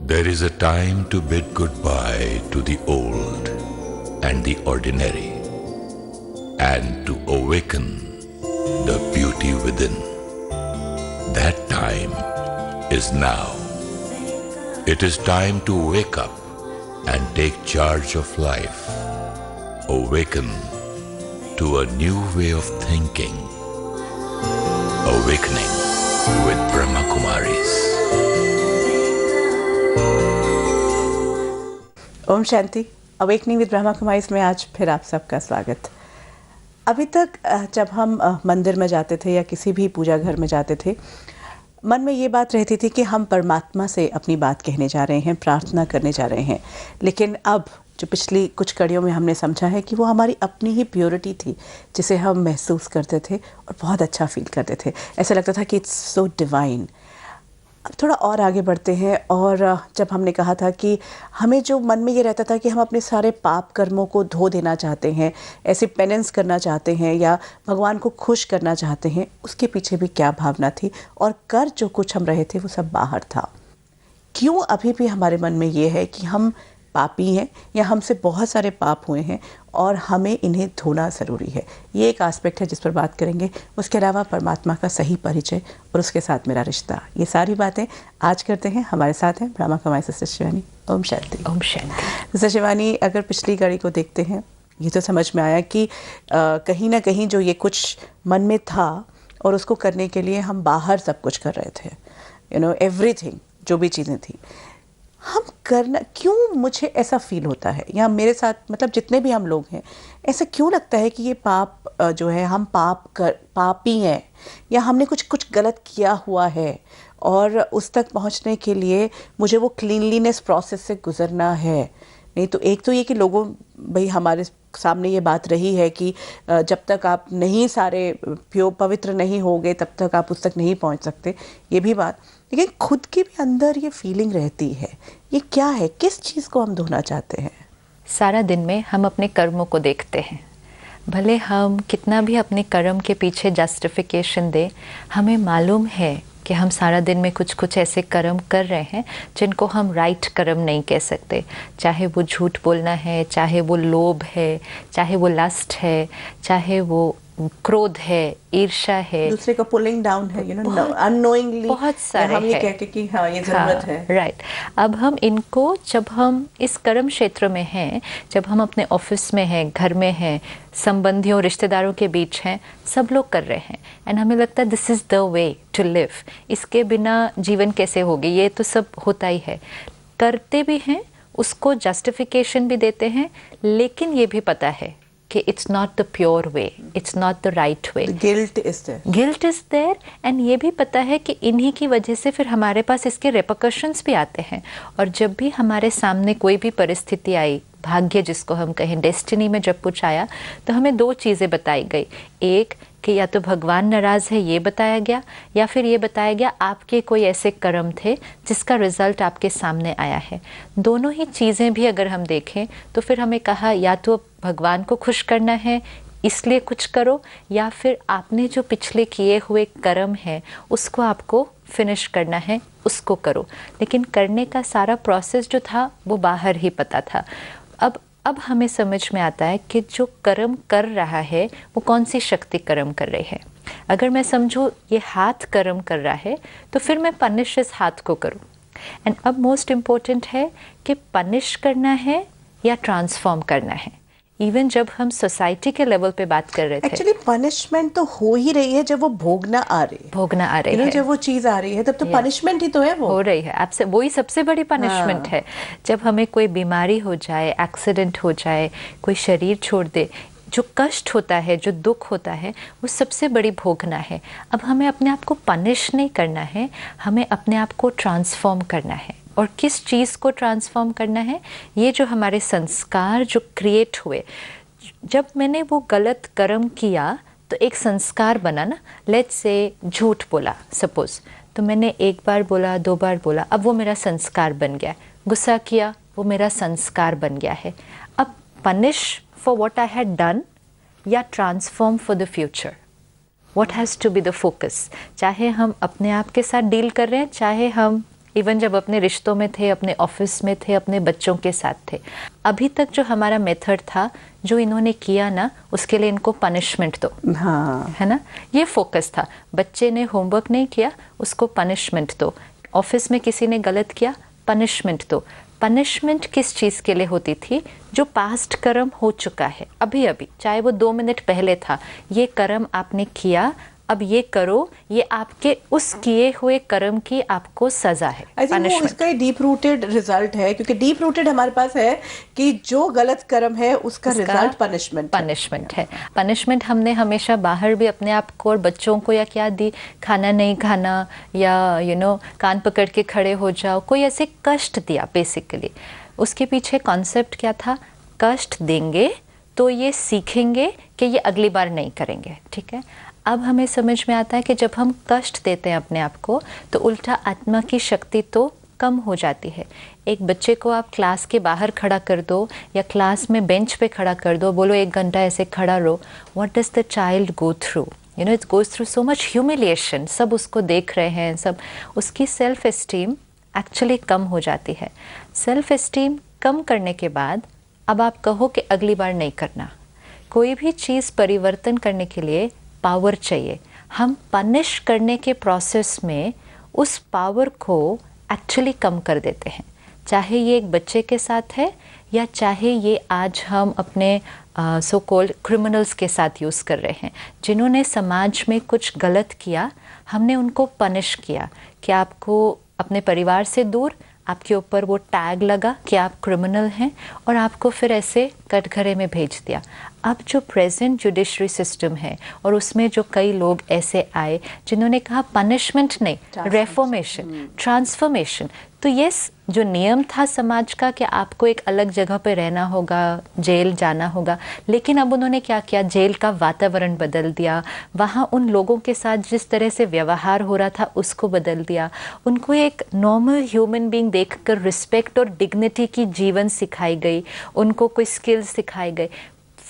There is a time to bid goodbye to the old and the ordinary, and to awaken the beauty within. That time is now. It is time to wake up and take charge of life. Awaken to a new way of thinking. Awakening with Brahma Kumaris. Om Shanti. Awakening with Brahma Kumaris में आज फिर आप सबका स्वागत। अभी तक जब हम मंदिर में जाते थे या किसी भी पूजा घर में जाते थे, मन में ये बात रहती थी कि हम परमात्मा से अपनी बात कहने जा रहे हैं, प्रार्थना करने जा रहे हैं। लेकिन अब जो पिछली कुछ कड़ियों में हमने समझा है कि वो हमारी अपनी ही प्योरिटी थी, जिसे हम महसूस करते थे और बहुत अच्छा फील करते थे। ऐसा लगता था कि इट्स सो डिवाइन। अब थोड़ा और आगे बढ़ते हैं, और जब हमने कहा था कि हमें जो मन में ये रहता था कि हम अपने सारे पाप कर्मों को धो देना चाहते हैं, ऐसे पेनेंस करना चाहते हैं या भगवान को खुश करना चाहते हैं, उसके पीछे भी क्या भावना थी और कर जो कुछ हम रहे थे वो सब बाहर था। क्यों अभी भी हमारे मन में ये है कि हम पापी हैं या हमसे बहुत सारे पाप हुए हैं और हमें इन्हें धोना ज़रूरी है। ये एक एस्पेक्ट है जिस पर बात करेंगे। उसके अलावा परमात्मा का सही परिचय और उसके साथ मेरा रिश्ता, ये सारी बातें आज करते हैं। हमारे साथ हैं ब्रह्मा कुमारी सिस्टर शिवानी। ओम शांति। ओम शांति। सिस्टर शिवानी, अगर पिछली कड़ी को देखते हैं, ये तो समझ में आया कि कहीं ना कहीं जो ये कुछ मन में था और उसको करने के लिए हम बाहर सब कुछ कर रहे थे, एवरीथिंग, जो भी चीज़ें थी हम करना। क्यों मुझे ऐसा फील होता है, या मेरे साथ मतलब जितने भी हम लोग हैं, ऐसा क्यों लगता है कि ये पाप जो है, हम पापी हैं या हमने कुछ गलत किया हुआ है और उस तक पहुंचने के लिए मुझे वो क्लीनलीनेस प्रोसेस से गुजरना है। नहीं तो एक तो ये कि लोगों भाई हमारे सामने ये बात रही है कि जब तक आप नहीं सारे पवित्र नहीं होगे तब तक आप उस तक नहीं पहुंच सकते, ये भी बात। लेकिन खुद के भी अंदर ये फीलिंग रहती है, ये क्या है, किस चीज़ को हम धोना चाहते हैं? सारा दिन में हम अपने कर्मों को देखते हैं। भले हम कितना भी अपने कर्म के पीछे जस्टिफिकेशन दें, हमें मालूम है कि हम सारा दिन में कुछ ऐसे कर्म कर रहे हैं जिनको हम राइट कर्म नहीं कह सकते। चाहे वो झूठ बोलना है, चाहे वो लोभ है, चाहे वो लस्ट है, चाहे वो क्रोध है, ईर्ष्या है, दूसरे को पुलिंग डाउन है, अननोइंगली बहुत सारे हम ये कह के कि हाँ ये जरूरत है। राइट। अब हम इनको, जब हम इस कर्म क्षेत्र में हैं, जब हम अपने ऑफिस में हैं, घर में हैं, संबंधियों रिश्तेदारों के बीच हैं, सब लोग कर रहे हैं एंड हमें लगता है this is the way to live. इसके बिना जीवन कैसे होगी, ये तो सब होता ही है। करते भी हैं, उसको जस्टिफिकेशन भी देते हैं, लेकिन ये भी पता है कि it's not the pure way, it's not the right way. Guilt is there and ये भी पता है कि इन्हीं की वजह से फिर हमारे पास इसके रेपरकशंस भी आते हैं। और जब भी हमारे सामने कोई भी परिस्थिति आई, भाग्य जिसको हम कहें, डेस्टिनी में जब कुछ आया, तो हमें दो चीज़ें बताई गई। एक कि या तो भगवान नाराज़ है, ये बताया गया, या फिर ये बताया गया आपके कोई ऐसे कर्म थे जिसका रिजल्ट आपके सामने आया है। दोनों ही चीज़ें भी अगर हम देखें तो फिर हमें कहा या तो भगवान को खुश करना है इसलिए कुछ करो, या फिर आपने जो पिछले किए हुए कर्म है उसको आपको फिनिश करना है, उसको करो। लेकिन करने का सारा प्रोसेस जो था वो बाहर ही पता था। अब हमें समझ में आता है कि जो कर्म कर रहा है वो कौन सी शक्ति कर्म कर रही है। अगर मैं समझूँ ये हाथ कर्म कर रहा है तो फिर मैं पनिश इस हाथ को करूँ। एंड अब मोस्ट इम्पोर्टेंट है कि पनिश करना है या ट्रांसफॉर्म करना है। इवन जब हम सोसाइटी के लेवल पे बात कर रहे थे, एक्चुअली पनिशमेंट तो हो ही रही है जब वो भोगना आ रही है। जब वो चीज़ आ रही है तब तो पनिशमेंट ही तो है, वो हो रही है। आपसे वही सबसे बड़ी पनिशमेंट है। जब हमें कोई बीमारी हो जाए, एक्सीडेंट हो जाए, कोई शरीर छोड़ दे, जो कष्ट होता है, जो दुख होता है, वो सबसे बड़ी भोगना है। अब हमें अपने आप को पनिश नहीं करना है, हमें अपने आप को ट्रांसफॉर्म करना है। और किस चीज़ को ट्रांसफॉर्म करना है? ये जो हमारे संस्कार जो क्रिएट हुए, जब मैंने वो गलत कर्म किया तो एक संस्कार बना ना। लेट्स से झूठ बोला सपोज, तो मैंने एक बार बोला, दो बार बोला, अब वो मेरा संस्कार बन गया। गुस्सा किया, वो मेरा संस्कार बन गया है। अब punish for what I had done या transform for the future, what has to be the focus. चाहे हम अपने आप के साथ डील कर रहे हैं, चाहे हम इवन जब अपने रिश्तों में थे, अपने ऑफिस में थे, अपने बच्चों के साथ थे। अभी तक जो हमारा मेथड था, जो इन्होंने किया ना, उसके लिए इनको पनिशमेंट दो। हाँ, है ना, ये फोकस था। बच्चे ने होमवर्क नहीं किया, उसको पनिशमेंट दो। ऑफिस में किसी ने गलत किया, पनिशमेंट दो। पनिशमेंट किस चीज़ के लिए होती थी? जो पास्ट कर्म हो चुका है अभी अभी, चाहे वो 2 मिनट पहले था, ये कर्म आपने किया, अब ये करो, ये आपके उस किए हुए कर्म की आपको सजा है। आई थिंक वो इसका डीप रूटेड रिजल्ट है, क्योंकि डीप रूटेड हमारे पास है कि जो गलत कर्म है उसका रिजल्ट पनिशमेंट है। पनिशमेंट हमने हमेशा बाहर भी अपने आप को और बच्चों को या क्या दी, खाना नहीं खाना, या कान पकड़ के खड़े हो जाओ, कोई ऐसे कष्ट दिया बेसिकली। उसके पीछे कॉन्सेप्ट क्या था? कष्ट देंगे तो ये सीखेंगे कि ये अगली बार नहीं करेंगे। ठीक है, अब हमें समझ में आता है कि जब हम कष्ट देते हैं अपने आप को, तो उल्टा आत्मा की शक्ति तो कम हो जाती है। एक बच्चे को आप क्लास के बाहर खड़ा कर दो या क्लास में बेंच पे खड़ा कर दो, बोलो 1 घंटा ऐसे खड़ा रहो, what does the child go through? It goes through so much humiliation. सब उसको देख रहे हैं, सब उसकी सेल्फ एस्टीम एक्चुअली कम हो जाती है। सेल्फ एस्टीम कम करने के बाद अब आप कहो कि अगली बार नहीं करना। कोई भी चीज़ परिवर्तन करने के लिए पावर चाहिए। हम पनिश करने के प्रोसेस में उस पावर को एक्चुअली कम कर देते हैं। चाहे ये एक बच्चे के साथ है या चाहे ये आज हम अपने सो कॉल्ड क्रिमिनल्स के साथ यूज़ कर रहे हैं, जिन्होंने समाज में कुछ गलत किया, हमने उनको पनिश किया कि आपको अपने परिवार से दूर, आपके ऊपर वो टैग लगा कि आप क्रिमिनल हैं और आपको फिर ऐसे कटघरे में भेज दिया। अब जो प्रेजेंट जुडिशरी सिस्टम है और उसमें जो कई लोग ऐसे आए जिन्होंने कहा पनिशमेंट नहीं, रेफॉर्मेशन, ट्रांसफॉर्मेशन। तो यस, जो नियम था समाज का कि आपको एक अलग जगह पे रहना होगा, जेल जाना होगा, लेकिन अब उन्होंने क्या किया? जेल का वातावरण बदल दिया, वहाँ उन लोगों के साथ जिस तरह से व्यवहार हो रहा था उसको बदल दिया। उनको एक नॉर्मल ह्यूमन बीइंग देखकर रिस्पेक्ट और डिग्निटी की जीवन सिखाई गई, उनको कोई स्किल्स सिखाए गए।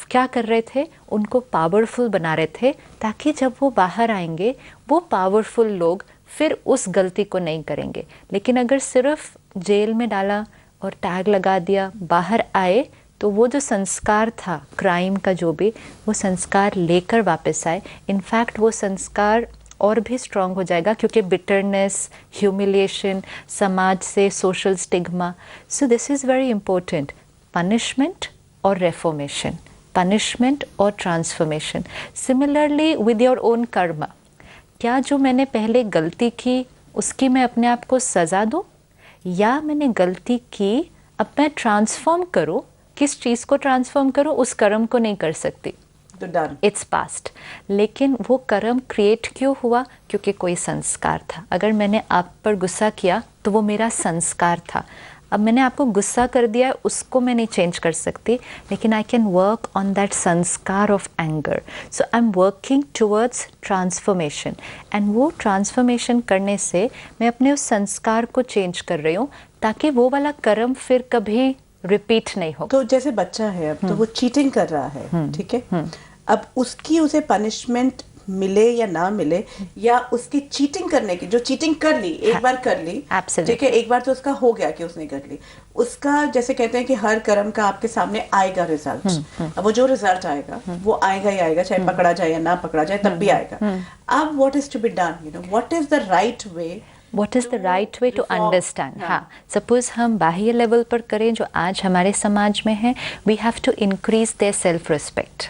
क्या कर रहे थे? उनको पावरफुल बना रहे थे, ताकि जब वो बाहर आएंगे वो पावरफुल लोग फिर उस गलती को नहीं करेंगे। लेकिन अगर सिर्फ जेल में डाला और टैग लगा दिया, बाहर आए तो वो जो संस्कार था क्राइम का, जो भी वो संस्कार लेकर वापस आए, इनफैक्ट वो संस्कार और भी स्ट्रॉन्ग हो जाएगा, क्योंकि बिटरनेस, ह्यूमिलिएशन, समाज से social stigma. So this is very important. Punishment और रेफॉर्मेशन, पनिशमेंट और transformation. Similarly with your own Karma, क्या जो मैंने पहले गलती की उसकी मैं अपने आप को सज़ा दूँ, या मैंने गलती की अब मैं ट्रांसफॉर्म करूँ? किस चीज़ को ट्रांसफॉर्म करूँ? उस कर्म को नहीं कर सकती, इट्स पास्ट। लेकिन वो कर्म क्रिएट क्यों हुआ? क्योंकि कोई संस्कार था। अगर मैंने आप पर गुस्सा किया तो वो मेरा संस्कार था। अब मैंने आपको गुस्सा कर दिया, उसको मैं नहीं चेंज कर सकती, लेकिन I can work on that sanskar of anger. So I am working towards transformation, and वो ट्रांसफॉर्मेशन करने से मैं अपने उस संस्कार को चेंज कर रही हूँ, ताकि वो वाला कर्म फिर कभी रिपीट नहीं हो। तो जैसे बच्चा है, अब तो वो चीटिंग कर रहा है, ठीक है, अब उसे पनिशमेंट मिले या ना मिले, या उसकी चीटिंग करने की, जो चीटिंग कर ली, एक बार कर ली, ठीक है, एक बार तो उसका हो गया कि उसने कर ली, उसका जैसे कहते हैं कि हर कर्म का आपके सामने आएगा रिजल्ट। अब वो जो रिजल्ट आएगा वो आएगा ही आएगा, चाहे पकड़ा जाए या ना पकड़ा जाए, तब भी आएगा। अब what is to be done, what is the right way, What is the right way to understand? हाँ, सपोज हम बाह्य लेवल पर करें जो आज हमारे समाज में है, we have to increase their self respect.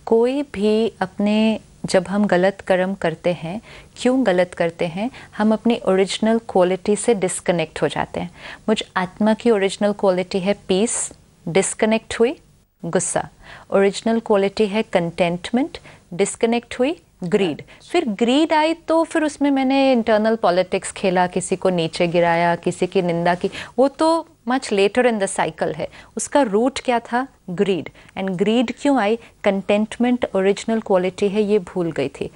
कोई भी अपने, जब हम गलत कर्म करते हैं, क्यों गलत करते हैं? हम अपनी ओरिजिनल क्वालिटी से डिस्कनेक्ट हो जाते हैं। मुझ आत्मा की ओरिजिनल क्वालिटी है पीस, डिस्कनेक्ट हुई गुस्सा। ओरिजिनल क्वालिटी है कंटेंटमेंट, डिस्कनेक्ट हुई ग्रीड। फिर ग्रीड आई तो फिर उसमें मैंने इंटरनल पॉलिटिक्स खेला, किसी को नीचे गिराया, किसी की निंदा की, वो तो much later in the cycle है। उसका रूट क्या था? ग्रीड। एंड ग्रीड क्यों आई? कंटेंटमेंट ओरिजिनल क्वालिटी है, ये भूल गई थी।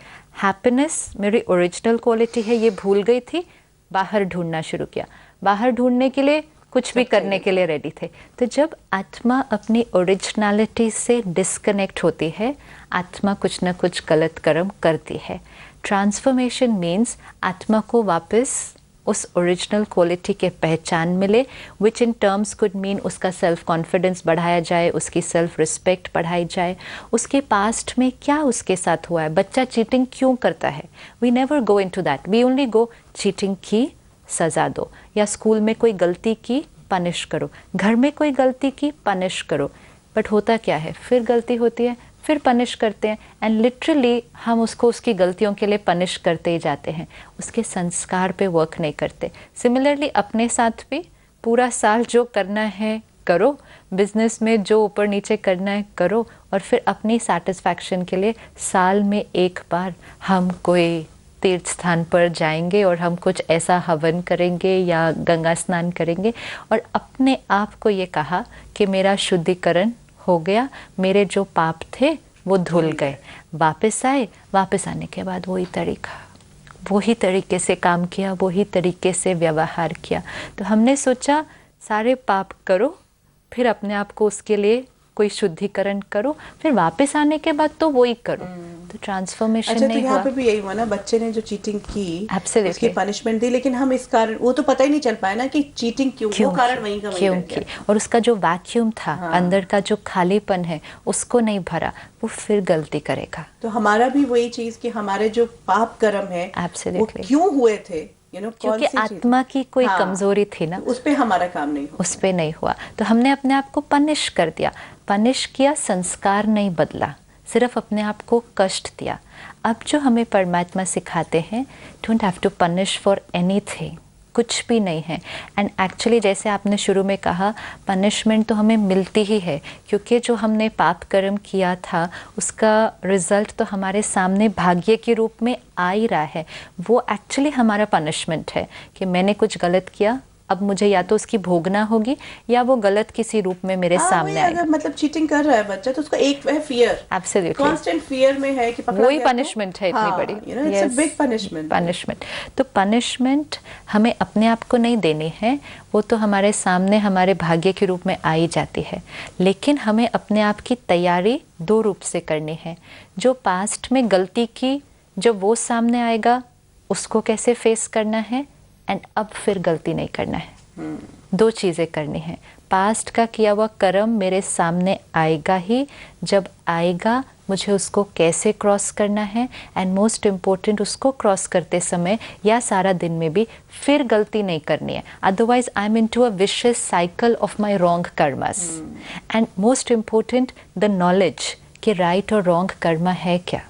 हैप्पीनेस मेरी ओरिजिनल क्वालिटी है, ये भूल गई थी। बाहर ढूंढना शुरू किया, बाहर ढूंढने के लिए कुछ भी करने के लिए रेडी थे। तो जब आत्मा अपनी ओरिजिनलिटी से डिस्कनेक्ट होती है, आत्मा कुछ ना कुछ गलत कर्म करती है। ट्रांसफॉर्मेशन मीन्स आत्मा को वापस उस ओरिजिनल क्वालिटी के पहचान मिले, विच इन टर्म्स कुड मीन उसका सेल्फ कॉन्फिडेंस बढ़ाया जाए, उसकी सेल्फ रिस्पेक्ट बढ़ाई जाए, उसके पास्ट में क्या उसके साथ हुआ है, बच्चा चीटिंग क्यों करता है. We never go into that, we only go cheating की सज़ा दो, या स्कूल में कोई गलती की पनिश करो, घर में कोई गलती की पनिश करो. बट होता क्या है, फिर गलती होती है, फिर पनिश करते हैं, एंड लिटरली हम उसको उसकी गलतियों के लिए पनिश करते ही जाते हैं, उसके संस्कार पे वर्क नहीं करते. सिमिलरली अपने साथ भी पूरा साल जो करना है करो, बिजनेस में जो ऊपर नीचे करना है करो, और फिर अपनी सेटिस्फैक्शन के लिए साल में एक बार हम कोई तीर्थ स्थान पर जाएंगे और हम कुछ ऐसा हवन करेंगे या गंगा स्नान करेंगे, और अपने आप को ये कहा कि मेरा शुद्धिकरण हो गया, मेरे जो पाप थे वो धुल गए, वापस आए, वापस आने के बाद वही तरीके से काम किया, वही तरीके से व्यवहार किया. तो हमने सोचा सारे पाप करो, फिर अपने आप को उसके लिए कोई शुद्धिकरण करो, फिर वापस आने के बाद तो वही करो. तो ट्रांसफॉर्मेशन नहीं हुआ. तो यहाँ पे भी यही हुआ ना, बच्चे ने जो चीटिंग की Absolutely. उसकी पनिशमेंट दी, लेकिन हम इस कारण वो तो पता ही नहीं चल पाया ना कि चीटिंग क्यों, वो कारण वहीं का वहीं रह गया. और उसका जो वैक्यूम था, अंदर का जो खालीपन है उसको नहीं भरा, वो फिर गलती करेगा. तो हमारा भी वही चीज कि हमारे जो पाप कर्म है वो क्यों हुए थे, क्योंकि आत्मा की कोई कमजोरी थी ना, उस पे हमारा काम नहीं हुआ, उस पे नहीं हुआ. तो हमने अपने आप को पनिश कर दिया, पनिश किया, संस्कार नहीं बदला, सिर्फ अपने आप को कष्ट दिया. अब जो हमें परमात्मा सिखाते हैं, don't have to punish for anything, कुछ भी नहीं है. एंड एक्चुअली जैसे आपने शुरू में कहा, पनिशमेंट तो हमें मिलती ही है, क्योंकि जो हमने पाप कर्म किया था उसका रिजल्ट तो हमारे सामने भाग्य के रूप में आ ही रहा है. वो एक्चुअली हमारा पनिशमेंट है कि मैंने कुछ गलत किया, अब मुझे या तो उसकी भोगना होगी या वो गलत किसी रूप में मेरे सामने आएगा. अगर मतलब चीटिंग कर रहा है बच्चा तो उसका एक है फियर, एब्सोल्युटली कांस्टेंट फियर में है कि पकड़ा वही पनिशमेंट है इतनी बड़ी. It's a big punishment. तो पनिशमेंट हमें अपने आप को नहीं देनी है, वो तो हमारे सामने हमारे भाग्य के रूप में आई जाती है. लेकिन हमें अपने आप की तैयारी दो रूप से करनी है. जो पास्ट में गलती की, जब वो सामने आएगा उसको कैसे फेस करना है, एंड अब फिर गलती नहीं करना है. दो चीज़ें करनी है. पास्ट का किया हुआ कर्म मेरे सामने आएगा ही, जब आएगा मुझे उसको कैसे क्रॉस करना है, एंड मोस्ट इम्पोर्टेंट उसको क्रॉस करते समय या सारा दिन में भी फिर गलती नहीं करनी है. Otherwise I am into a vicious cycle of my wrong karmas. And most important the knowledge कि राइट और रॉन्ग कर्मा है क्या.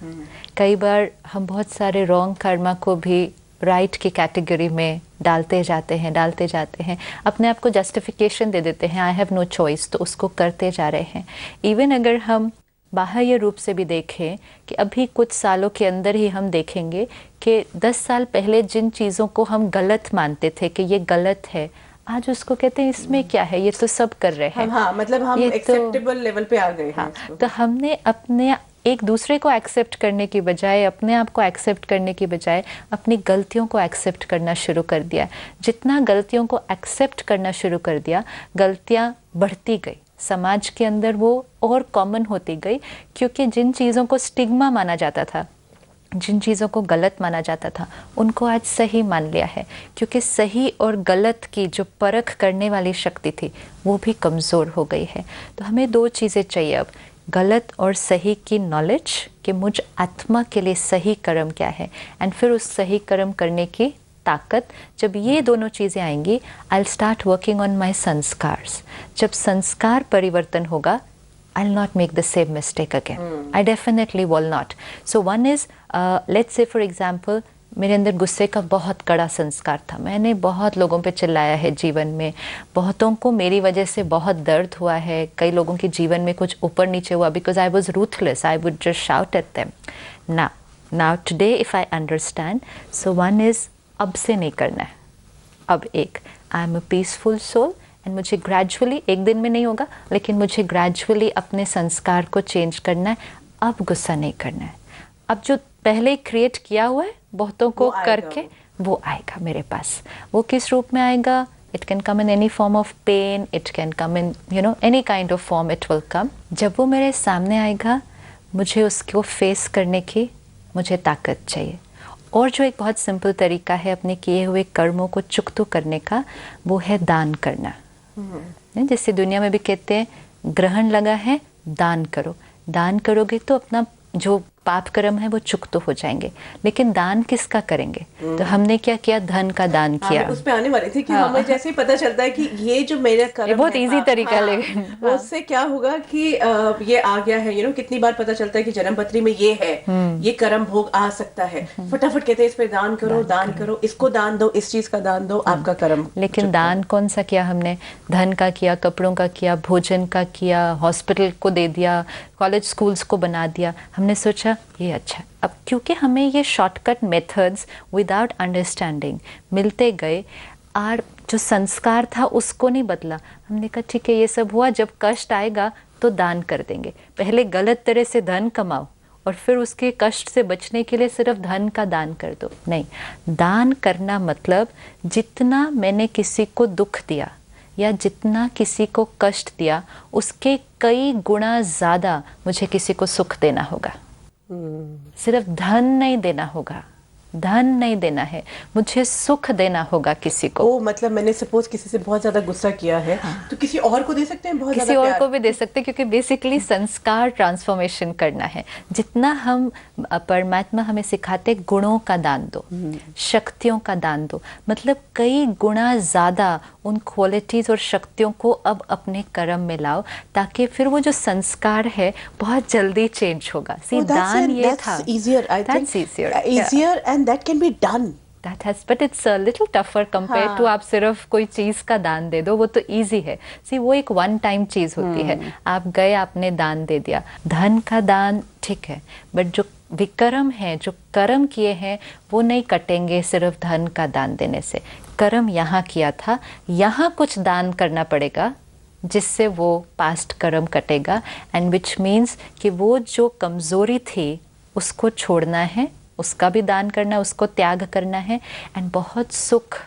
कई बार हम बहुत सारे रॉन्ग कर्मा को भी राइट की कैटेगरी में डालते जाते हैं, अपने आप को जस्टिफिकेशन दे देते हैं, आई हैव नो चॉइस, तो उसको करते जा रहे हैं. इवन अगर हम बाह्य रूप से भी देखें कि अभी कुछ सालों के अंदर ही हम देखेंगे कि 10 साल पहले जिन चीज़ों को हम गलत मानते थे कि ये गलत है, आज उसको कहते हैं इसमें क्या है, ये तो सब कर रहे हैं. मतलब हम एक्सेप्टेबल लेवल पे आ गए हैं. तो हमने अपने एक दूसरे को एक्सेप्ट करने की बजाय, अपने आप को एक्सेप्ट करने की बजाय अपनी गलतियों को एक्सेप्ट करना शुरू कर दिया. जितना गलतियों को एक्सेप्ट करना शुरू कर दिया, गलतियां बढ़ती गई, समाज के अंदर वो और कॉमन होती गई. क्योंकि जिन चीज़ों को स्टिग्मा माना जाता था, जिन चीज़ों को गलत माना जाता था, उनको आज सही मान लिया है. क्योंकि सही और गलत की जो परख करने वाली शक्ति थी वो भी कमज़ोर हो गई है. तो हमें दो चीज़ें चाहिए अब, गलत और सही की नॉलेज कि मुझ आत्मा के लिए सही कर्म क्या है, एंड फिर उस सही कर्म करने की ताकत. जब ये दोनों चीज़ें आएंगी, I will start working on my sanskars. जब संस्कार परिवर्तन होगा, I will not make the same mistake again. I definitely will not. So one is, let's say for example, मेरे अंदर गुस्से का बहुत कड़ा संस्कार था. मैंने बहुत लोगों पे चिल्लाया है जीवन में, बहुतों को मेरी वजह से बहुत दर्द हुआ है. कई लोगों के जीवन में कुछ ऊपर नीचे हुआ because I was ruthless, I would just shout at them. Now today if I understand, so one is अब से नहीं करना है. अब एक, I am a peaceful soul, and मुझे ग्रेजुअली, एक दिन में नहीं होगा, लेकिन मुझे ग्रेजुअली अपने संस्कार को चेंज करना है. अब गुस्सा नहीं करना है. अब जो पहले क्रिएट किया हुआ है बहुतों को करके, वो आएगा मेरे पास. वो किस रूप में आएगा? It can come in any form of pain, it can come in any kind of form, it will come. जब वो मेरे सामने आएगा, मुझे उसको फेस करने की मुझे ताकत चाहिए. और जो एक बहुत सिंपल तरीका है अपने किए हुए कर्मों को चुकतो करने का, वो है दान करना। जैसे दुनिया में भी कहते हैं ग्रहण लगा है दान करो, दान करोगे तो अपना जो पाप कर्म है वो चुकतो हो जाएंगे। लेकिन दान किसका करेंगे? तो हमने क्या किया, धन का दान किया। उस पे आने वाली थी कि हमें जैसे ही पता चलता है कि ये जो मेरा कर्म ये बहुत है, इजी तरीका लेकिन उससे क्या होगा कि ये आ गया है, कितनी बार पता चलता है कि जन्म पत्री में ये है, ये कर्म भोग आ सकता है, फटाफट कहते हैं इस पे दान करो, दान करो, इसको दान दो, इस चीज का दान दो, आपका कर्म। लेकिन दान कौन सा किया हमने? धन का किया, कपड़ों का किया, भोजन का किया, हॉस्पिटल को दे दिया, कॉलेज स्कूल्स को बना दिया। हमने सोचा ये अच्छा। अब क्योंकि हमें ये शॉर्टकट मेथड्स विदाउट अंडरस्टैंडिंग मिलते गए और जो संस्कार था उसको नहीं बदला। हमने कहा ठीक है ये सब हुआ, जब कष्ट आएगा तो दान कर देंगे। पहले गलत तरह से धन कमाओ और फिर उसके कष्ट से बचने के लिए सिर्फ धन का दान कर दो। नहीं, दान करना मतलब जितना मैंने किसी को दुख दिया या जितना किसी को कष्ट दिया उसके कई गुना ज़्यादा मुझे किसी को सुख देना होगा। सिर्फ धन नहीं देना होगा, धन नहीं देना है, मुझे सुख देना होगा किसी को। ओ मतलब मैंने सपोज किसी से बहुत ज्यादा गुस्सा किया है, तो किसी और को दे सकते हैं, बहुत किसी और को भी दे सकते हैं, क्योंकि बेसिकली संस्कार ट्रांसफॉर्मेशन करना है। जितना हम परमात्मा हमें सिखाते गुणों का दान दो, शक्तियों का दान दो, मतलब कई गुना ज्यादा उन क्वालिटीज और शक्तियों को अब अपने कर्म में लाओ, ताकि फिर वो जो संस्कार है बहुत जल्दी चेंज होगा। सी दान ये था, that's easier and that can be done. That has, but it's a little tougher compared to आप सिर्फ कोई चीज का दान दे दो, वो तो easy है। See वो एक one time चीज होती है, आप गए आपने दान दे दिया। धन का दान ठीक है, बट जो विकर्म है, जो कर्म किए हैं वो नहीं कटेंगे सिर्फ धन का दान देने से। कर्म यहाँ किया था, यहाँ कुछ दान करना पड़ेगा जिससे वो पास्ट कर्म कटेगा, एंड विच मीन्स कि वो जो कमजोरी थी उसको छोड़ना है, उसका भी दान करना, उसको त्याग करना है, एंड बहुत सुख,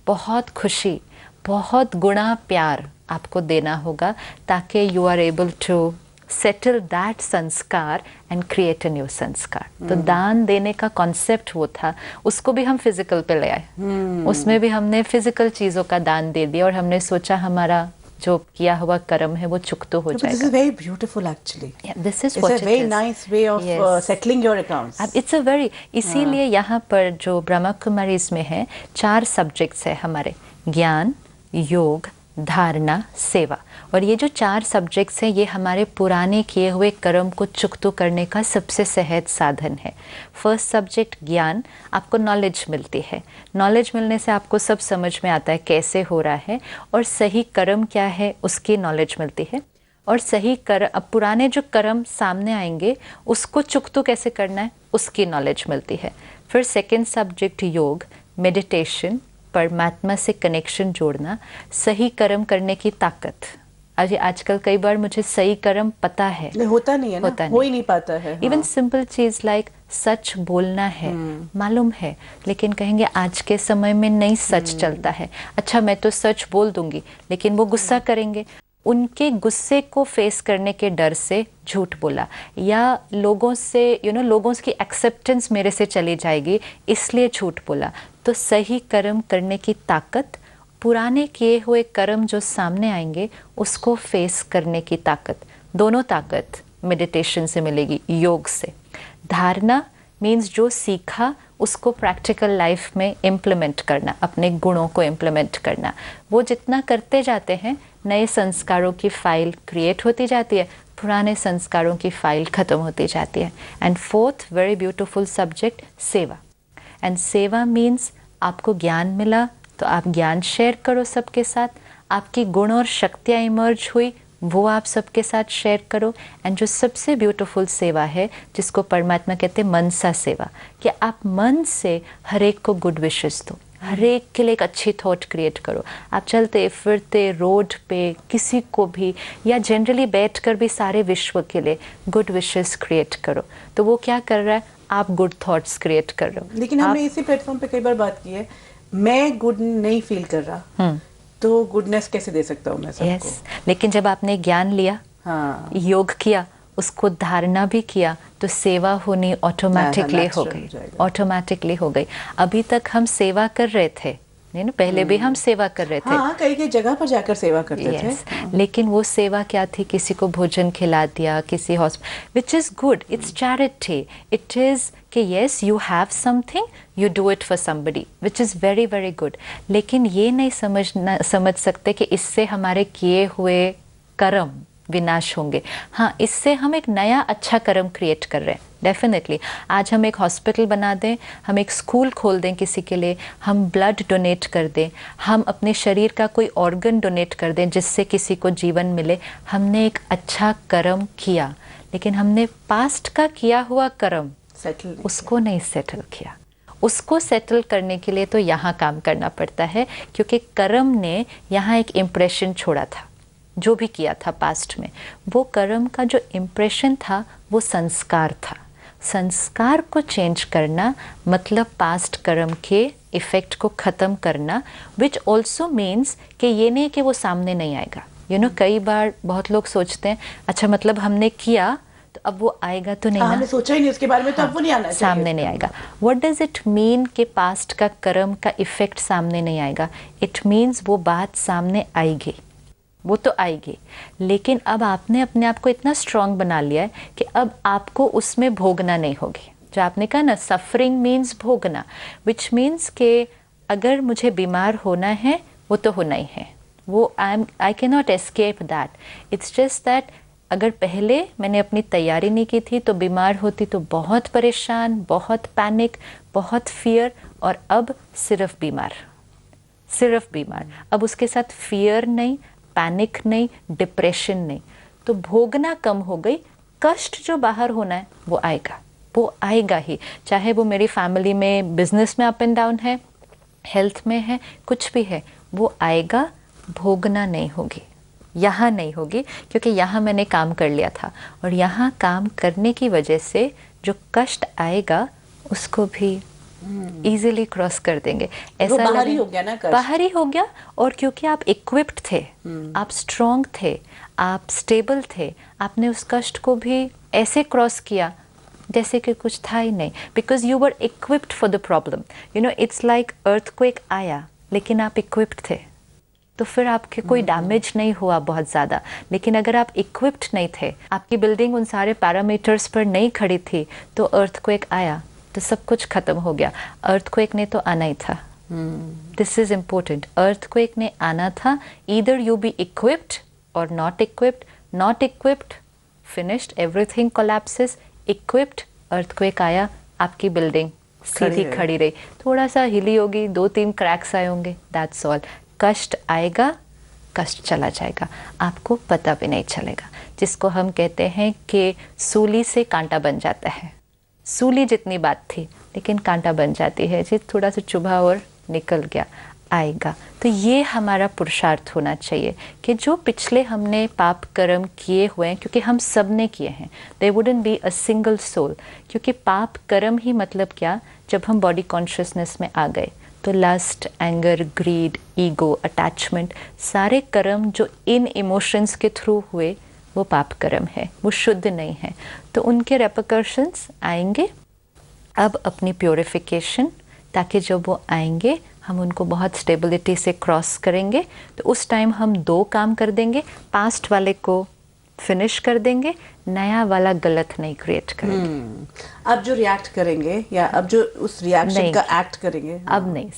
बहुत खुशी, बहुत गुणा प्यार आपको देना होगा, ताकि you are able to settle that sanskar and create a new sanskar. तो दान देने का कॉन्सेप्ट वो था, उसको भी हम फिजिकल पे ले आए। उसमें भी हमने फिजिकल चीज़ों का दान दे दिया और हमने सोचा हमारा जो किया हुआ कर्म है वो चुकतो हो जाएगा। This is very beautiful actually. Yeah, this is it's what a it very is. nice way of settling your accounts. अब it's a very, इसीलिए यहाँ पर जो ब्रह्मा कुमारीज में है 4 सब्जेक्ट्स है हमारे, ज्ञान, योग, धारणा, सेवा। और ये जो 4 सब्जेक्ट्स हैं ये हमारे पुराने किए हुए कर्म को चुकतो करने का सबसे सहज साधन है। फर्स्ट सब्जेक्ट ज्ञान, आपको नॉलेज मिलती है। नॉलेज मिलने से आपको सब समझ में आता है कैसे हो रहा है और सही कर्म क्या है उसकी नॉलेज मिलती है। और सही कर्म, अब पुराने जो कर्म सामने आएंगे उसको चुकतो कैसे करना है उसकी नॉलेज मिलती है। फिर सेकेंड सब्जेक्ट योग, मेडिटेशन, परमात्मा से कनेक्शन जोड़ना, सही कर्म करने की ताकत। आजकल कई बार मुझे सही कर्म पता है, होता नहीं है ना, हो ही नहीं पाता है। इवन सिंपल चीज लाइक सच बोलना है, मालूम है, लेकिन कहेंगे आज के समय में नहीं सच चलता है। अच्छा मैं तो सच बोल दूंगी, लेकिन वो गुस्सा करेंगे, उनके गुस्से को फेस करने के डर से झूठ बोला, या लोगों से लोगों की एक्सेप्टेंस मेरे से चली जाएगी इसलिए झूठ बोला। तो सही कर्म करने की ताकत, पुराने किए हुए कर्म जो सामने आएंगे उसको फेस करने की ताकत, दोनों ताकत मेडिटेशन से मिलेगी, योग से। धारणा मीन्स जो सीखा उसको प्रैक्टिकल लाइफ में इम्प्लीमेंट करना, अपने गुणों को इम्प्लीमेंट करना। वो जितना करते जाते हैं नए संस्कारों की फाइल क्रिएट होती जाती है, पुराने संस्कारों की फाइल ख़त्म होती जाती है। And fourth very beautiful subject सेवा। एंड सेवा मीन्स आपको ज्ञान मिला तो आप ज्ञान शेयर करो सबके साथ, आपकी गुण और शक्तियाँ इमर्ज हुई वो आप सबके साथ शेयर करो। एंड जो सबसे ब्यूटीफुल सेवा है जिसको परमात्मा कहते हैं मनसा सेवा, कि आप मन से हर एक को गुड विशेस दो, हर एक के लिए एक अच्छी थॉट क्रिएट करो। आप चलते फिरते रोड पे किसी को भी या जनरली बैठकर भी सारे विश्व के लिए गुड विशेस क्रिएट करो। तो वो क्या कर रहा है, आप गुड थॉट्स क्रिएट कर रहे हो। लेकिन हमने इसी प्लेटफॉर्म पे कई बार बात की है, मैं गुड नहीं फील कर रहा, तो गुडनेस कैसे दे सकता हूँ मैं सबको? लेकिन जब आपने ज्ञान लिया, योग किया, उसको धारणा भी किया तो सेवा होनी ऑटोमेटिकली हो गई, ऑटोमेटिकली हो गई। अभी तक हम सेवा कर रहे थे, नहीं ना, पहले भी हम सेवा कर रहे थे, हाँ, कई जगह पर जाकर सेवा करते थे। लेकिन वो सेवा क्या थी? किसी को भोजन खिला दिया, किसी hospital, which is good, it's charity, it is कि yes you have something, you do it for somebody, which is very very good. लेकिन ये नहीं समझ सकते कि इससे हमारे किए हुए कर्म विनाश होंगे। हाँ, इससे हम एक नया अच्छा कर्म क्रिएट कर रहे हैं। डेफिनेटली आज हम एक हॉस्पिटल बना दें, हम एक स्कूल खोल दें किसी के लिए, हम ब्लड डोनेट कर दें, हम अपने शरीर का कोई ऑर्गन डोनेट कर दें जिससे किसी को जीवन मिले, हमने एक अच्छा कर्म किया। लेकिन हमने पास्ट का किया हुआ कर्म उसको नहीं सेटल किया। उसको सेटल करने के लिए तो यहाँ काम करना पड़ता है, क्योंकि कर्म ने यहाँ एक इम्प्रेशन छोड़ा था। जो भी किया था पास्ट में, वो कर्म का जो इम्प्रेशन था वो संस्कार था। संस्कार को चेंज करना मतलब पास्ट कर्म के इफ़ेक्ट को ख़त्म करना, विच ऑल्सो मीन्स कि ये नहीं कि वो सामने नहीं आएगा। यू नो, कई बार बहुत लोग सोचते हैं अच्छा मतलब हमने किया तो अब वो आएगा तो नहीं, हमने सोचा ही नहीं उसके बारे में, तो अब वो नहीं आना चाहिए, सामने नहीं आएगा। व्हाट डज इट मीन कि पास्ट का कर्म का इफ़ेक्ट सामने नहीं आएगा? इट मीन्स वो बात सामने आएगी, वो तो आएगी, लेकिन अब आपने अपने आप को इतना स्ट्रांग बना लिया है कि अब आपको उसमें भोगना नहीं होगी। जो आपने कहा ना, सफरिंग मीन्स भोगना, विच मीन्स कि अगर मुझे बीमार होना है वो तो होना ही है, वो I can not escape that. It's just that अगर पहले मैंने अपनी तैयारी नहीं की थी तो बीमार होती तो बहुत परेशान, बहुत पैनिक, बहुत फियर, और अब सिर्फ बीमार, सिर्फ बीमार। अब उसके साथ फियर नहीं, पैनिक नहीं, डिप्रेशन नहीं, तो भोगना कम हो गई। कष्ट जो बाहर होना है वो आएगा, वो आएगा ही, चाहे वो मेरी फैमिली में, बिजनेस में अप एंड डाउन है, हेल्थ में है, कुछ भी है, वो आएगा। भोगना नहीं होगी, यहाँ नहीं होगी, क्योंकि यहाँ मैंने काम कर लिया था, और यहाँ काम करने की वजह से जो कष्ट आएगा उसको भी इजीली क्रॉस कर देंगे। ऐसा बाहरी हो गया ना, बाहरी हो गया। और क्योंकि आप इक्विप्ड थे, आप स्ट्रॉन्ग थे, आप स्टेबल थे, आपने उस कष्ट को भी ऐसे क्रॉस किया जैसे कि कुछ था ही नहीं, because you were equipped for the problem. You know, it's like earthquake आया लेकिन आप इक्विप्ड थे, तो फिर आपके कोई डैमेज नहीं हुआ बहुत ज़्यादा। लेकिन अगर आप इक्विप्ड नहीं थे, आपकी बिल्डिंग उन सारे पैरामीटर्स पर नहीं खड़ी थी, तो अर्थक्वेक आया तो सब कुछ खत्म हो गया। अर्थक्वेक ने तो आना ही था, दिस इज इम्पोर्टेंट। अर्थक्वेक ने आना था, ईदर यू बी इक्विप्ड और not equipped. Not equipped, finished, everything collapses. Equipped, earthquake आया, आपकी बिल्डिंग सीधी खड़ी रही, थोड़ा सा हिली होगी, 2-3 क्रैक्स आए होंगे, दैट्स ऑल। कष्ट आएगा, कष्ट चला जाएगा, आपको पता भी नहीं चलेगा। जिसको हम कहते हैं कि सूली से कांटा बन जाता है। सूली जितनी बात थी लेकिन कांटा बन जाती है, जी थोड़ा सा चुभा और निकल गया, आएगा। तो ये हमारा पुरुषार्थ होना चाहिए कि जो पिछले हमने पाप कर्म किए हुए हैं, क्योंकि हम सब ने किए हैं, there wouldn't be a single soul. क्योंकि पाप कर्म ही मतलब क्या, जब हम बॉडी कॉन्शियसनेस में आ गए तो lust, anger, greed, ego, attachment, सारे कर्म जो इन इमोशंस के थ्रू हुए वो पाप कर्म है, वो शुद्ध नहीं है, तो उनके रेपरकशंस आएंगे। अब अपनी प्योरिफिकेशन, ताकि जब वो आएंगे हम उनको बहुत स्टेबिलिटी से क्रॉस करेंगे, तो उस टाइम हम 2 काम कर देंगे, पास्ट वाले को फिनिश कर देंगे, नया वाला गलत नहीं क्रिएट करेंगे। अब जो रिएक्ट करेंगे या अब जो उस रिएक्शन का एक्ट करेंगे, अब नहीं।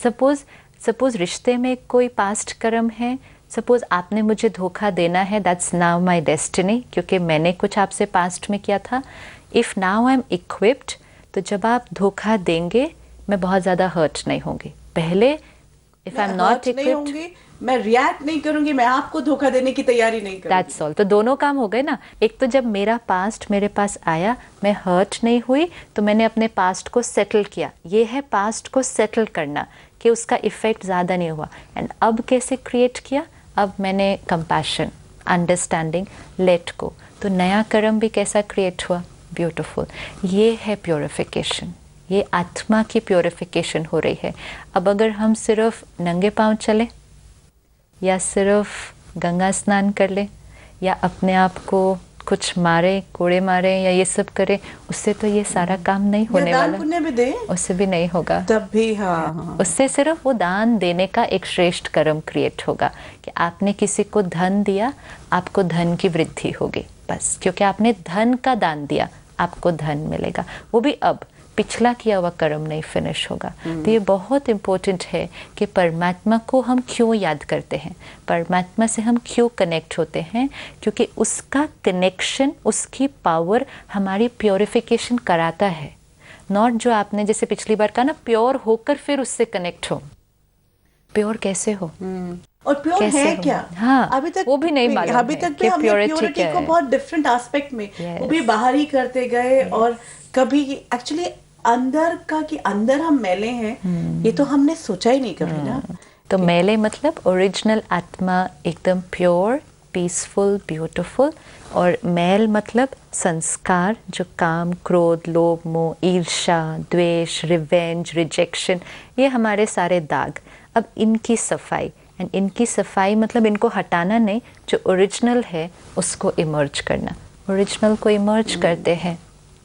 सपोज रिश्ते में कोई पास्ट कर्म है, सपोज आपने मुझे धोखा देना है, दैट्स नाउ माई डेस्टिनी, क्योंकि मैंने कुछ आपसे पास्ट में किया था। If now I am equipped, तो जब आप धोखा देंगे मैं बहुत ज़्यादा हर्ट नहीं होंगी। पहले if I am not equipped, मैं रिएक्ट नहीं करूंगी, मैं आपको धोखा देने की तैयारी नहीं करूंगी, दैट्स ऑल। तो दोनों काम हो गए ना। एक तो जब मेरा पास्ट मेरे पास आया, मैं हर्ट नहीं हुई, तो मैंने अपने पास्ट को सेटल किया। ये है पास्ट को सेटल करना, कि उसका इफेक्ट ज़्यादा नहीं हुआ। एंड अब कैसे क्रिएट किया, अब मैंने कंपैशन, अंडरस्टैंडिंग, लेट को, तो नया कर्म भी कैसा क्रिएट हुआ, ब्यूटीफुल। ये है प्योरिफिकेशन, ये आत्मा की प्योरिफिकेशन हो रही है। अब अगर हम सिर्फ नंगे पांव चले, या सिर्फ गंगा स्नान कर ले, या अपने आप को कुछ मारे, कोड़े मारे या ये सब करे, उससे तो ये सारा काम नहीं होने दान वाला। पुण्य भी दे, उससे भी नहीं होगा तब भी। हाँ। उससे सिर्फ वो दान देने का एक श्रेष्ठ कर्म क्रिएट होगा कि आपने किसी को धन दिया, आपको धन की वृद्धि होगी, बस। क्योंकि आपने धन का दान दिया, आपको धन मिलेगा, वो भी अब, पिछला किया हुआ कर्म नहीं फिनिश होगा। तो ये बहुत इम्पोर्टेंट है कि परमात्मा को हम क्यों याद करते हैं, परमात्मा से हम क्यों कनेक्ट होते हैं, क्योंकि उसका कनेक्शन, उसकी पावर हमारी प्योरिफिकेशन कराता है। नॉट जो आपने जैसे पिछली बार कहा ना, प्योर होकर फिर उससे कनेक्ट हो। प्योर कैसे हो और प्योर है क्या? हाँ, अभी तक वो भी नहीं मालूम अभी तक भी हमने प्योरिटी को बहुत डिफरेंट एस्पेक्ट में वो भी बाहर ही करते गए। और कभी एक्चुअली अंदर का कि अंदर हम मैले हैं, ये तो हमने सोचा ही नहीं कभी ना। तो मैले मतलब ओरिजिनल आत्मा, एकदम प्योर, पीसफुल, ब्यूटीफुल। और मैल मतलब संस्कार, जो काम, क्रोध, लोभ, मोह, ईर्ष्या, द्वेष, रिवेंज, रिजेक्शन, ये हमारे सारे दाग। अब इनकी सफाई, एंड इनकी सफाई मतलब इनको हटाना नहीं, जो ओरिजिनल है उसको इमर्ज करना। ओरिजिनल को इमर्ज करते हैं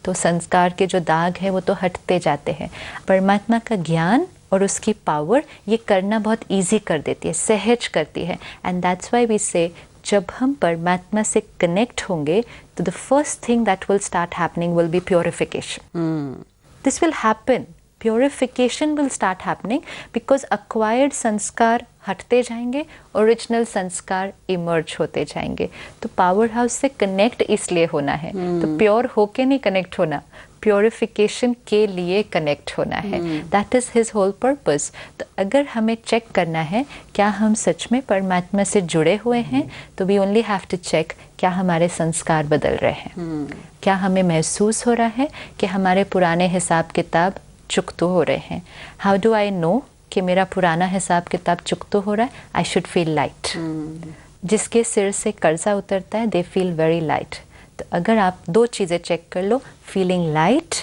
तो संस्कार के जो दाग है वो तो हटते जाते हैं। परमात्मा का ज्ञान और उसकी पावर ये करना बहुत इजी कर देती है, सहज करती है। एंड दैट्स व्हाई वी से, जब हम परमात्मा से कनेक्ट होंगे तो the first thing that will start happening will be purification. This will happen, purification will start happening, because acquired संस्कार हटते जाएंगे, ओरिजिनल संस्कार इमर्ज होते जाएंगे। तो पावर हाउस से कनेक्ट इसलिए होना है, तो प्योर होके नहीं कनेक्ट होना, प्योरिफिकेशन के लिए कनेक्ट होना है। That is his whole purpose. तो अगर हमें चेक करना है क्या हम सच में परमात्मा से जुड़े हुए हैं, तो we only have to check क्या हमारे संस्कार बदल रहे हैं, क्या हमें महसूस हो रहा है कि हमारे पुराने हिसाब किताब चुकतो हो रहे हैं। हाउ डू आई नो कि मेरा पुराना हिसाब किताब चुकतो हो रहा है? आई शुड फील लाइट। जिसके सिर से कर्जा उतरता है, दे फील वेरी लाइट। तो अगर आप दो चीज़ें चेक कर लो, फीलिंग लाइट,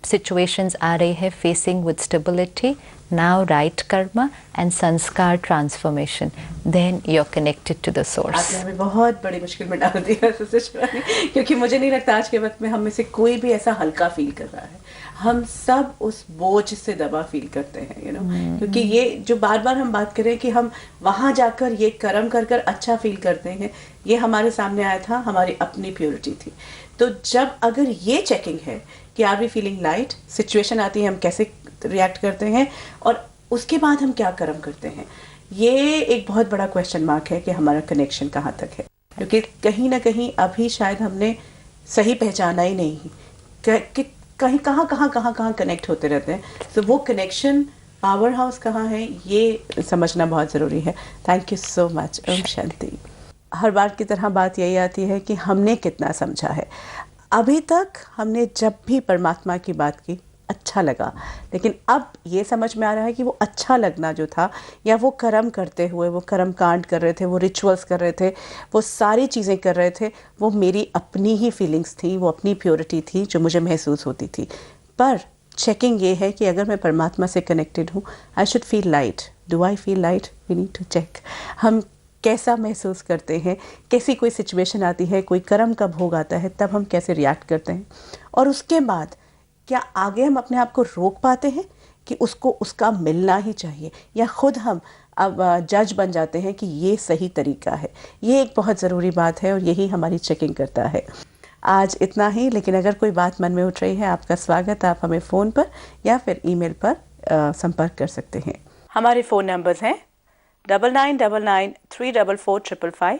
सिचुएशंस आ रही है facing with stability, now right karma and sanskar transformation, then you are connected to the source. आपने हमें बहुत बड़ी मुश्किल में डाल दिया क्योंकि मुझे नहीं लगता आज के वक्त में हम में से कोई भी ऐसा हल्का फील कर रहा है। हम सब उस बोझ से दबा फील करते हैं, यू नो, क्योंकि ये जो बार बार हम बात करें कि हम वहाँ जाकर ये कर्म कर कर अच्छा फील करते हैं, ये हमारे सामने आया था, हमारी अपनी प्योरिटी थी। तो जब अगर ये चेकिंग है कि are we feeling light, situation आती है हम कैसे रिएक्ट करते हैं और उसके बाद हम क्या कर्म करते हैं, ये एक बहुत बड़ा क्वेश्चन मार्क है कि हमारा कनेक्शन कहाँ तक है। क्योंकि कहीं ना कहीं अभी शायद हमने सही पहचाना ही नहीं कि कहीं कहाँ कनेक्ट होते रहते हैं। तो वो कनेक्शन, पावर हाउस कहाँ है, ये समझना बहुत ज़रूरी है। Thank you so much. Om Shanti. हर बार की तरह बात यही आती है कि हमने कितना समझा है। अभी तक हमने जब भी परमात्मा की बात की अच्छा लगा, लेकिन अब ये समझ में आ रहा है कि वो अच्छा लगना जो था, या वो कर्म करते हुए, वो कर्म कांड कर रहे थे, वो रिचुअल्स कर रहे थे, वो सारी चीज़ें कर रहे थे, वो मेरी अपनी ही फीलिंग्स थी, वो अपनी प्योरिटी थी जो मुझे महसूस होती थी। पर चेकिंग ये है कि अगर मैं परमात्मा से कनेक्टेड हूँ, I should feel light. Do I feel light? We need to check. हम कैसा महसूस करते हैं, कैसी कोई सिचुएशन आती है, कोई कर्म का भोग आता है, तब हम कैसे रिएक्ट करते हैं, और उसके बाद क्या आगे हम अपने आप को रोक पाते हैं कि उसको उसका मिलना ही चाहिए, या खुद हम अब जज बन जाते हैं कि ये सही तरीका है। ये एक बहुत ज़रूरी बात है और यही हमारी चेकिंग करता है। आज इतना ही, लेकिन अगर कोई बात मन में उठ रही है, आपका स्वागत। आप हमें फ़ोन पर या फिर ईमेल पर संपर्क कर सकते हैं। हमारे फ़ोन नंबर्स हैं 9999 344 555,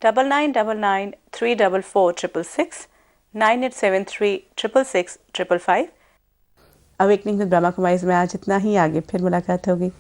9999 344 666, 9873 666 555। अवेकनिंग विद ब्रह्मा कुमारीज में आज इतना ही। आगे फिर मुलाकात होगी।